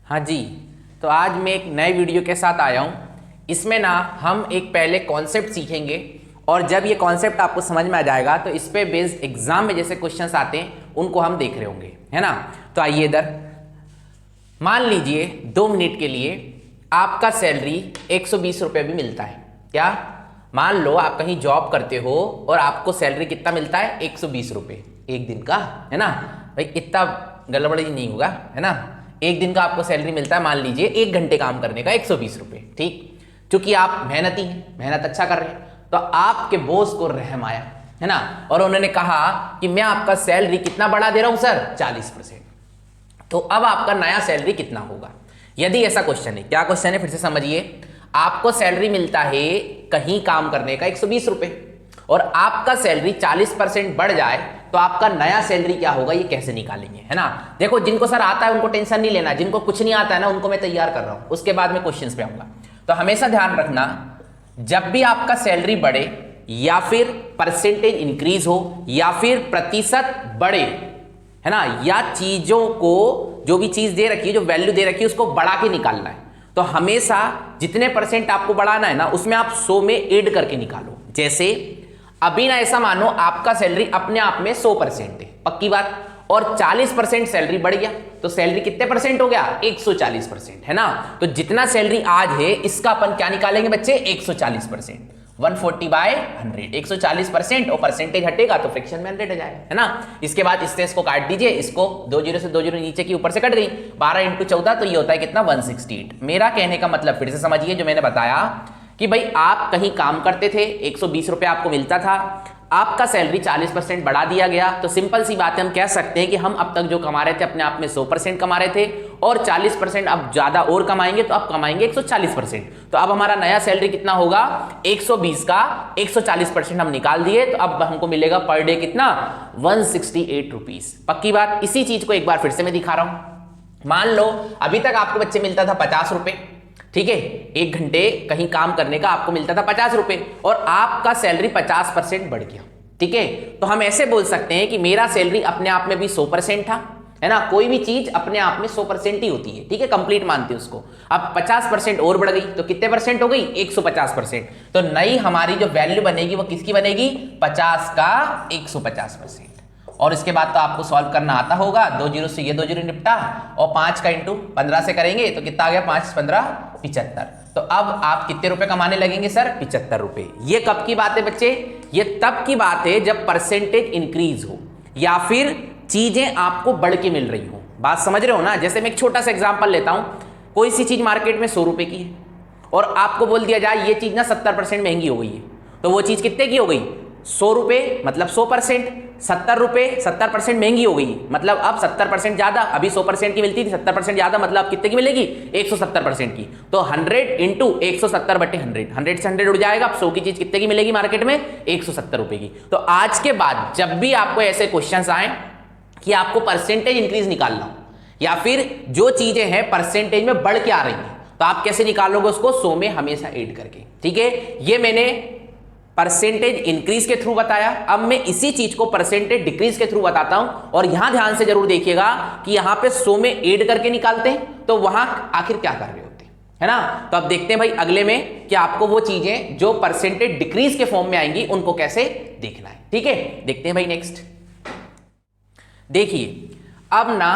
हाँ जी, तो आज मैं एक नए वीडियो के साथ आया हूँ। इसमें ना हम एक पहले कॉन्सेप्ट सीखेंगे और जब ये कॉन्सेप्ट आपको समझ में आ जाएगा तो इस पे बेस्ड एग्जाम में जैसे क्वेश्चंस आते हैं उनको हम देख रहे होंगे, है ना। तो आइए इधर, मान लीजिए 2 मिनट के लिए आपका सैलरी 120 रुपये भी मिलता है। क्या? मान लो आप कहीं जॉब करते हो और आपको सैलरी कितना मिलता है? 120 रुपये एक दिन का, है ना। भाई इतना गड़बड़ी नहीं होगा, है ना। एक दिन का आपको सैलरी मिलता है, मान लीजिए 1 घंटे काम करने का 120 रुपये, ठीक। चूंकि आप मेहनती हैं, मेहनत अच्छा कर रहे हैं, तो आपके बॉस को रहम आया, है ना, और उन्होंने कहा कि मैं आपका सैलरी कितना बढ़ा दे रहा हूं सर? 40%। तो अब आपका नया सैलरी कितना होगा? यदि ऐसा क्वेश्चन है, क्या क्वेश्चन है फिर से समझिए। आपको सैलरी मिलता है कहीं काम करने का 120 रुपये और आपका सैलरी 40% बढ़ जाए तो आपका नया सैलरी क्या होगा, ये कैसे निकालेंगे, है ना। देखो, जिनको सर आता है उनको टेंशन नहीं लेना, जिनको कुछ नहीं आता है ना उनको मैं तैयार कर रहा हूं, उसके बाद में क्वेश्चंस पे आऊंगा। तो हमेशा ध्यान रखना, जब भी आपका सैलरी बढ़े या फिर परसेंटेज इंक्रीज हो या फिर प्रतिशत बढ़े, है ना, या चीजों को जो भी चीज दे रखी है, जो वैल्यू दे रखी है, उसको बढ़ा के निकालना है, तो हमेशा जितने परसेंट आपको बढ़ाना है ना उसमें आप 100 में ऐड करके निकालो। जैसे अभी ना ऐसा मानो आपका सैलरी अपने आप में 100% है, पक्की बात, और 40% सैलरी बढ़ गया तो सैलरी कितने परसेंट हो गया? 140%, है ना। तो जितना सैलरी आज है इसका अपन क्या निकालेंगे बच्चे? 140%। 140/100, 140% और परसेंटेज हटेगा तो फ्रैक्शन में 100 आ जाएगा, है ना। इसके बाद इससे इसको काट दीजिए, इसको 2 जीरो से 2 जीरो नीचे की ऊपर से कट गई, 12 × 14 तो ये होता है कितना? 168। मेरा कहने का मतलब फिर से समझिए, जो मैंने बताया कि भाई आप कहीं काम करते थे, 120 रुपये आपको मिलता था, आपका सैलरी 40% बढ़ा दिया गया, तो सिंपल सी बात है, हम कह सकते हैं कि हम अब तक जो कमा रहे थे अपने आप में 100% कमा रहे थे और 40% अब ज्यादा और कमाएंगे तो अब कमाएंगे 140%। तो अब हमारा नया सैलरी कितना होगा? 120 का 140% हम निकाल दिए, तो अब हमको मिलेगा पर डे कितना? 168 रुपीज। पक्की बात। इसी चीज को एक बार फिर से मैं दिखा रहा हूं। मान लो अभी तक आपके बच्चे मिलता था 50 रुपए, ठीक है, 1 घंटे कहीं काम करने का आपको मिलता था 50 रुपए और आपका सैलरी 50% बढ़ गया, ठीक है। तो हम ऐसे बोल सकते हैं कि मेरा सैलरी अपने आप में भी 100% था, है ना। कोई भी चीज अपने आप में 100% ही होती है, ठीक है, कंप्लीट मानते हैं उसको। अब 50% और बढ़ गई तो कितने परसेंट हो गई? 150%। तो नई हमारी जो वैल्यू बनेगी वो किसकी बनेगी? 50 का 150%। और इसके बाद तो आपको सॉल्व करना आता होगा, 2 जीरो से ये 2 जीरो निपटा और 5 का इंटू 15 से करेंगे तो कितना आ गया? 5 × 15 = 75। तो अब आप कितने रुपए कमाने लगेंगे सर? 75 रुपए। ये कब की बात है बच्चे? ये तब की बात है जब परसेंटेज इंक्रीज हो या फिर चीजें आपको बढ़ के मिल रही हो। बात समझ रहे हो ना। जैसे मैं एक छोटा सा एग्जांपल लेता हूं, कोई सी चीज मार्केट में 100 रुपए की है और आपको बोल दिया जाए ये चीज ना 70% महंगी हो गई है, तो वो चीज कितने की हो गई? 100 रुपए मतलब 100%, 70 रुपए 70% महंगी हो गई, मतलब अब 70% ज्यादा। अभी 100% की मिलती थी, 70% ज्यादा, मतलब अब कितने की मिलेगी? 170% की। तो 100 × 170/100, 100 से 100 उड़ जाएगा। अब 100 की चीज कितने की मिलेगी मार्केट में? 170 रुपए की। तो आज के बाद जब भी आपको ऐसे क्वेश्चन आए कि आपको परसेंटेज इंक्रीज निकालना हो या फिर जो चीजें हैं परसेंटेज में बढ़ के आ रही हैं, तो आप कैसे निकालोगे उसको? 100 में हमेशा ऐड करके, ठीक है। ये मैंने परसेंटेज इंक्रीज के थ्रू बताया। अब मैं इसी चीज को परसेंटेज डिक्रीज के थ्रू बताता हूं और यहां ध्यान से जरूर देखिएगा कि यहां पे 100 में ऐड करके निकालते हैं तो वहां आखिर क्या कर रहे होते हैं, है ना। तो अब देखते हैं भाई अगले में कि आपको वो चीजें जो परसेंटेज डिक्रीज के फॉर्म में आएंगी उनको कैसे देखना है, ठीक है। देखते हैं भाई नेक्स्ट। देखिए, अब ना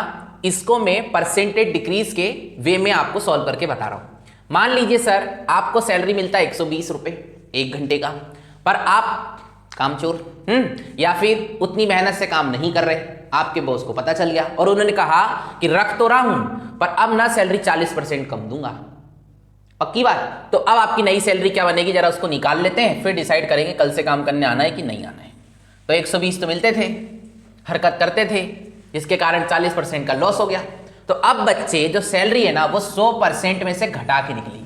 इसको मैं परसेंटेज डिक्रीज के वे में आपको सॉल्व करके बता रहा हूं। मान लीजिए सर आपको सैलरी मिलता है 120 रुपए 1 घंटे का, पर आप कामचोर या फिर उतनी मेहनत से काम नहीं कर रहे, आपके बॉस को पता चल गया और उन्होंने कहा कि रख तो रहा हूं पर अब ना सैलरी 40% कम दूंगा। पक्की बात। तो अब आपकी नई सैलरी क्या बनेगी, जरा उसको निकाल लेते हैं, फिर डिसाइड करेंगे कल से काम करने आना है कि नहीं आना है। तो 120 तो मिलते थे, हरकत करते थे, जिसके कारण 40% का लॉस हो गया। तो अब बच्चे जो सैलरी है ना वो 100% में से घटा के निकलेगी,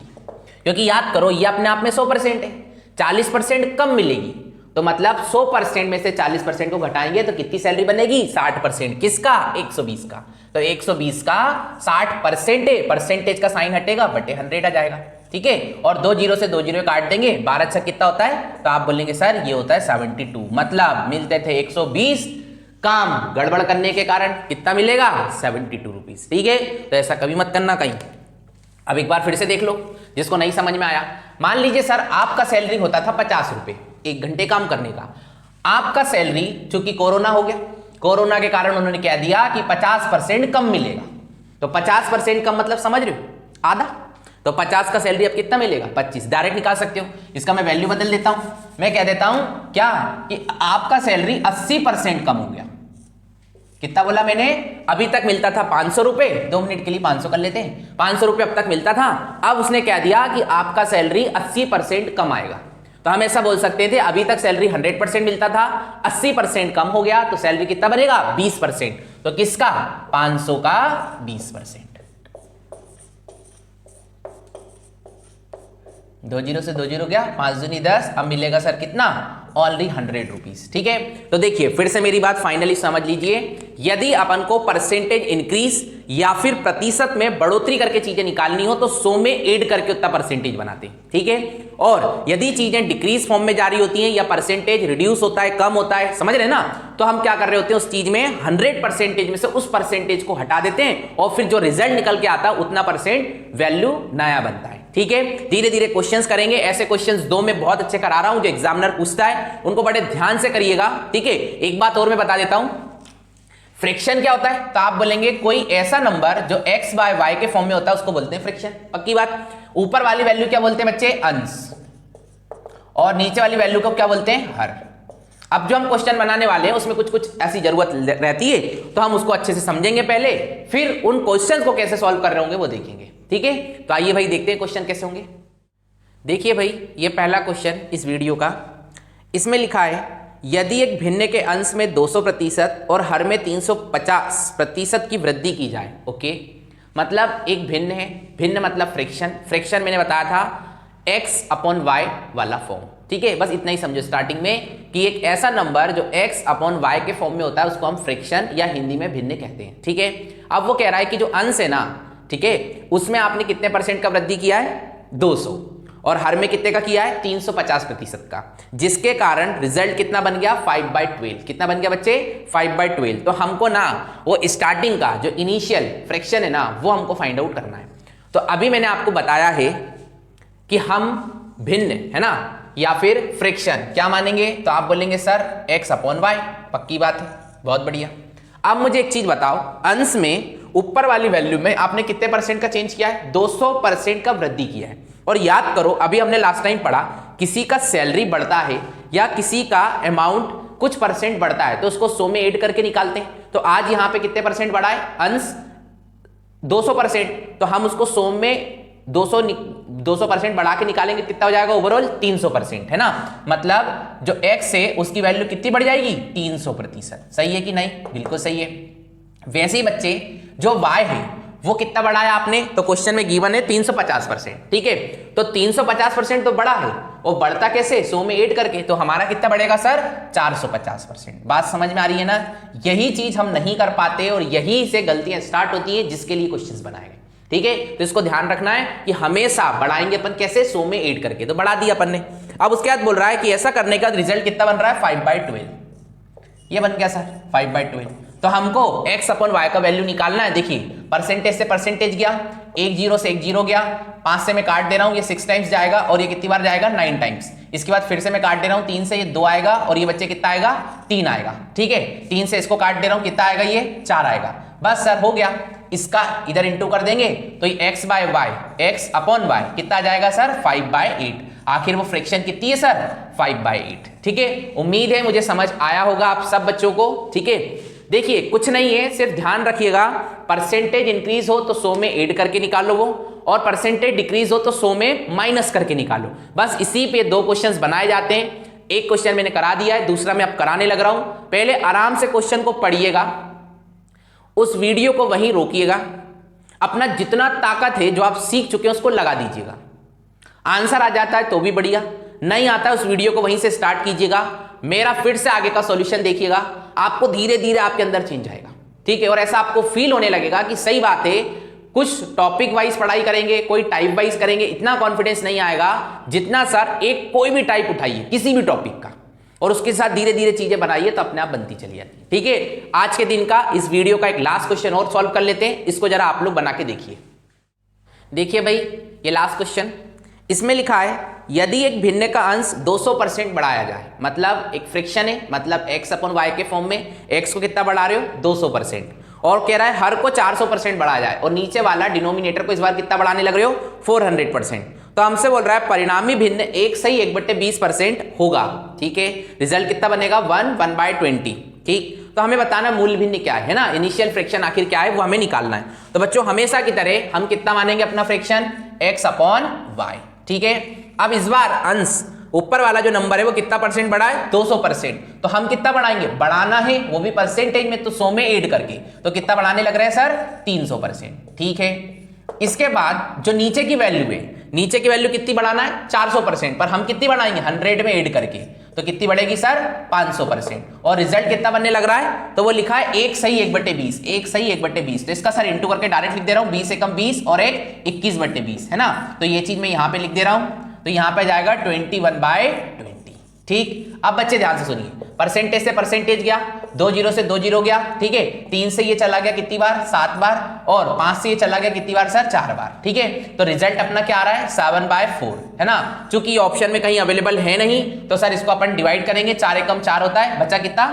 क्योंकि याद करो ये अपने आप में 100% है, 40% कम मिलेगी, तो मतलब 100% में से 40% को घटाएंगे तो कितनी सैलरी बनेगी? 60%। किसका? 120 का। तो 120 का 60% है, परसेंटेज का साइन हटेगा बटे 100 आ जाएगा, ठीक है। और 2 जीरो से 2 जीरो काट देंगे, 12 कितना होता है? तो आप बोलेंगे सर ये होता है 72। मतलब मिलते थे 120 काम गड़बड़ करने के कारण कितना मिलेगा 72 रुपीज। ठीक है, तो ऐसा कभी मत करना कहीं। अब एक बार फिर से देख लो जिसको नहीं समझ में आया। मान लीजिए सर आपका सैलरी होता था 50 रुपए 1 घंटे काम करने का। आपका सैलरी चूंकि कोरोना हो गया, कोरोना के कारण उन्होंने कह दिया कि 50% कम मिलेगा। तो 50% कम मतलब समझ रहे हो, आधा। तो 50 का सैलरी अब कितना मिलेगा 25। डायरेक्ट निकाल सकते हो, इसका मैं वैल्यू बदल देता हूं। मैं कह देता हूं क्या कि आपका सैलरी 80% कम हो गया। कितना बोला मैंने, अभी तक मिलता था 500 रुपए, 2 मिनट के लिए 500 कर लेते हैं, 500 रुपए अब तक मिलता था। अब उसने कह दिया कि आपका सैलरी 80% कम आएगा। तो हम ऐसा बोल सकते थे अभी तक सैलरी 100% मिलता था, 80% कम हो गया, तो सैलरी कितना बनेगा 20%। तो किसका 500 का 20%। 2 जीरो से 2 जीरो गया, 5 दूनी 10। अब मिलेगा सर कितना ओनली 100 रुपीज। ठीक है, तो देखिए फिर से मेरी बात फाइनली समझ लीजिए। यदि अपन को परसेंटेज इंक्रीज या फिर प्रतिशत में बढ़ोतरी करके चीजें निकालनी हो तो 100 में ऐड करके उतना परसेंटेज बनाते हैं। ठीक है, और यदि चीजें डिक्रीज फॉर्म में जारी होती हैं या परसेंटेज रिड्यूस होता है, कम होता है, समझ रहे ना, तो हम क्या कर रहे होते हैं उस चीज में 100% में से उस परसेंटेज को हटा देते हैं और फिर जो रिजल्ट निकल के आता है उतना परसेंट वैल्यू नया बनता है। ठीक है, धीरे धीरे क्वेश्चंस करेंगे। ऐसे क्वेश्चंस 2 में बहुत अच्छे करा रहा हूं जो एग्जामिनर पूछता है, उनको बड़े ध्यान से करिएगा। ठीक है, एक बात और मैं बता देता हूं, फ्रैक्शन क्या होता है। तो आप बोलेंगे कोई ऐसा नंबर जो x बाय y के फॉर्म में होता है उसको बोलते हैं फ्रैक्शन। पक्की बात। ऊपर वाली वैल्यू क्या बोलते हैं बच्चे, अंश, और नीचे वाली वैल्यू को क्या बोलते हैं, हर। अब जो हम क्वेश्चन बनाने वाले हैं उसमें कुछ कुछ ऐसी जरूरत रहती है, तो हम उसको अच्छे से समझेंगे पहले, फिर उन क्वेश्चन को कैसे सॉल्व कर रहे होंगे वो देखेंगे। ठीक है, तो आइए भाई देखते हैं क्वेश्चन कैसे होंगे। देखिए भाई, ये पहला क्वेश्चन इस वीडियो का, इसमें लिखा है यदि एक भिन्न के अंश में 200% और हर में 350% की वृद्धि की जाए। ओके, मतलब एक भिन्न है, भिन्न मतलब फ्रैक्शन। फ्रैक्शन मैंने बताया था x/y वाला फॉर्म। ठीक है, बस इतना ही समझो स्टार्टिंग में कि एक ऐसा नंबर जो x/y के फॉर्म में होता है उसको हम फ्रैक्शन या हिंदी में भिन्न कहते हैं। ठीक है, अब वो कह रहा है कि जो अंश है ना, ठीक है, उसमें आपने कितने परसेंट का वृद्धि किया है 200, और हर में कितने का किया है 350% का, जिसके कारण रिजल्ट कितना बन गया 5/12। कितना बन गया बच्चे 5/12। तो हमको ना वो स्टार्टिंग का जो इनिशियल फ्रैक्शन है ना वो हमको फाइंड आउट करना है। तो अभी मैंने आपको बताया है कि हम भिन्न है ना या फिर फ्रैक्शन क्या मानेंगे, तो आप बोलेंगे सर x/y। पक्की बात है, बहुत बढ़िया। अब मुझे एक चीज बताओ, अंश में ऊपर वाली वैल्यू में आपने कितने परसेंट का चेंज किया है 200% का वृद्धि किया है। और याद करो अभी हमने लास्ट टाइम पढ़ा, किसी का सैलरी बढ़ता है या किसी का अमाउंट कुछ परसेंट बढ़ता है तो उसको 100 में ऐड करके निकालते हैं। तो आज यहां पे कितने परसेंट बढ़ा है अंश 200%, तो हम उसको 100 में 200% बढ़ा के निकालेंगे, कितना हो जाएगा ओवरऑल 300%, है ना। मतलब जो x है उसकी वैल्यू कितनी बढ़ जाएगी 300%। सही है कि नहीं, बिल्कुल सही है। वैसे ही बच्चे जो y है वो कितना बढ़ाया आपने, तो क्वेश्चन में गिवन है 350%। ठीक है, तो 350% तो बढ़ा है, वो बढ़ता कैसे 100 में ऐड करके, तो हमारा कितना बढ़ेगा सर 450%। बात समझ में आ रही है ना। यही चीज हम नहीं कर पाते और यही से गलतियां स्टार्ट होती है जिसके लिए क्वेश्चंस बनाए गए। ठीक है, तो इसको ध्यान रखना है कि हमेशा बढ़ाएंगे अपन कैसे 100 में ऐड करके, तो बढ़ा दिया अपन ने। अब उसके बाद बोल रहा है कि ऐसा करने का रिजल्ट कितना बन रहा है 5/12। ये बन गया सर 5/12। तो हमको x/y का वैल्यू निकालना है। देखिए परसेंटेज से परसेंटेज गया, 1 0 से 1 0 गया, 5 से मैं काट दे रहा हूं, ये 6 टाइम्स जाएगा और ये कितनी बार जाएगा 9 टाइम्स। इसके बाद फिर से मैं काट दे रहा हूं, 3 से ये 2 आएगा और ये बच्चे कितना आएगा 3 आएगा। ठीक है, 3 से इसको काट दे रहा हूं, कितना आएगा ये 4 आएगा। बस सर हो गया, इसका इधर इंटू कर देंगे तो ये x/y कितना आ जाएगा सर 5/8। आखिर वो फ्रैक्शन कितनी है सर 5/8। ठीक है, उम्मीद है मुझे समझ आया होगा आप सब बच्चों को। ठीक है, देखिए कुछ नहीं है, सिर्फ ध्यान रखिएगा परसेंटेज इंक्रीज हो तो 100 में ऐड करके निकालो वो, और परसेंटेज डिक्रीज हो तो 100 में माइनस करके निकालो। बस इसी पे 2 क्वेश्चंस बनाए जाते हैं। एक क्वेश्चन मैंने करा दिया है, दूसरा मैं अब कराने लग रहा हूं। पहले आराम से क्वेश्चन को पढ़िएगा, उस वीडियो को वहीं रोकिएगा, अपना जितना ताकत है जो आप सीख चुके हैं उसको लगा दीजिएगा। आंसर आ जाता है तो भी बढ़िया, नहीं आता है उस वीडियो को वहीं से स्टार्ट कीजिएगा, मेरा फिर से आगे का सॉल्यूशन देखिएगा, आपको धीरे धीरे आपके अंदर चेंज आएगा। ठीक है, और ऐसा आपको फील होने लगेगा कि सही बात है, कुछ टॉपिक वाइज पढ़ाई करेंगे, कोई टाइप वाइज करेंगे, इतना कॉन्फिडेंस नहीं आएगा जितना सर एक कोई भी टाइप उठाइए किसी भी टॉपिक का और उसके साथ धीरे धीरे चीजें बनाइए तो अपने आप बनती चली जाती है। ठीक है, आज के दिन का इस वीडियो का एक लास्ट क्वेश्चन और सॉल्व कर लेते हैं, इसको जरा आप लोग बना के देखिए। देखिए भाई, ये लास्ट क्वेश्चन, इसमें लिखा है यदि एक भिन्न का अंश 200% बढ़ाया जाए, मतलब एक फ्रिक्शन है, मतलब x/y के फॉर्म में x को कितना बढ़ा रहे हो 200%, और कह रहा है हर को 400% बढ़ाया जाए, और नीचे वाला डिनोमिनेटर को इस बार कितना बढ़ाने लग रहे हो 400%। तो हमसे बोल रहा है परिणामी भिन्न 1 सही 1/20% होगा। ठीक है, रिजल्ट कितना बनेगा 1/20। ठीक, तो हमें बताना मूल भिन्न क्या है ना, इनिशियल फ्रैक्शन आखिर क्या है वो हमें निकालना है। तो बच्चों हमेशा की तरह हम कितना मानेंगे अपना फ्रैक्शन x/y। ठीक है, अब इस बार अंश ऊपर वाला जो नंबर है वो कितना परसेंट बढ़ा है 200%, तो हम कितना बढ़ाएंगे, बढ़ाना है वो भी परसेंटेज में, तो 100 में ऐड करके, तो कितना बढ़ाने लग रहा है सर 300%। ठीक है, इसके बाद जो नीचे की वैल्यू है, नीचे की वैल्यू कितनी बढ़ाना है 400%, पर हम कितनी बढ़ाएंगे 100 में ऐड करके, तो कितनी बढ़ेगी सर 500%, और रिजल्ट कितना बनने लग रहा है, तो वो लिखा है 1 सही 1/20, 1 सही 1/20। तो इसका सर इंटू करके डायरेक्ट लिख दे रहा हूं, 20 एकम 20 और एक 21/20 है ना, तो ये चीज मैं यहां पे लिख दे रहा हूं, तो यहां पे जाएगा 21/20। ठीक, अब बच्चे ध्यान से सुनिए, परसेंटेज से परसेंटेज गया, 2 जीरो से 2 जीरो गया। ठीक है, 3 से ये चला गया कितनी बार 7 बार, और 5 से ये चला गया कितनी बार सर 4 बार। ठीक है, तो रिजल्ट अपना क्या आ रहा है 7/4 है ना, चूंकि ये ऑप्शन में कहीं अवेलेबल है नहीं, तो सर इसको अपन डिवाइड करेंगे, 4 एकम 4 होता है, बचा कितना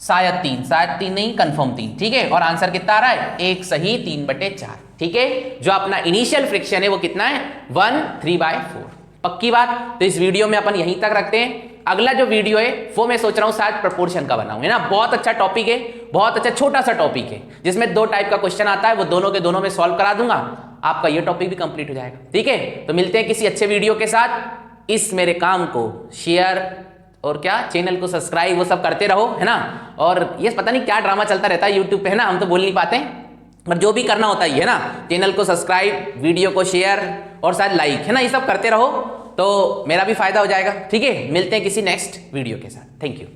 शायद 3 नहीं कंफर्म 3। ठीक है, और आंसर कितना आ रहा है 1 सही 3/4। ठीक है, जो अपना इनिशियल फ्रिक्शन है वो कितना है 1/3/4। पक्की बात, तो इस वीडियो में अपन यहीं तक रखते हैं। अगला जो वीडियो है वो मैं सोच रहा हूं शायद प्रोपोर्शन का बनाऊं, है ना, बहुत अच्छा टॉपिक है, बहुत अच्छा छोटा सा टॉपिक है, जिसमें 2 टाइप का क्वेश्चन आता है, वो दोनों के दोनों में सॉल्व करा दूंगा, आपका ये टॉपिक भी कंप्लीट हो जाएगा। ठीक है, तो मिलते हैं किसी अच्छे वीडियो के साथ। इस मेरे काम को शेयर और क्या चैनल को सब्सक्राइब वो सब करते रहो, है ना, और ये पता नहीं क्या ड्रामा चलता रहता है यूट्यूब पे, है ना, हम तो बोल नहीं पाते, पर जो भी करना होता है ना, चैनल को सब्सक्राइब, वीडियो को शेयर और शायद लाइक, है ना, ये सब करते रहो, तो मेरा भी फायदा हो जाएगा। ठीक है, मिलते हैं किसी नेक्स्ट वीडियो के साथ। Thank you.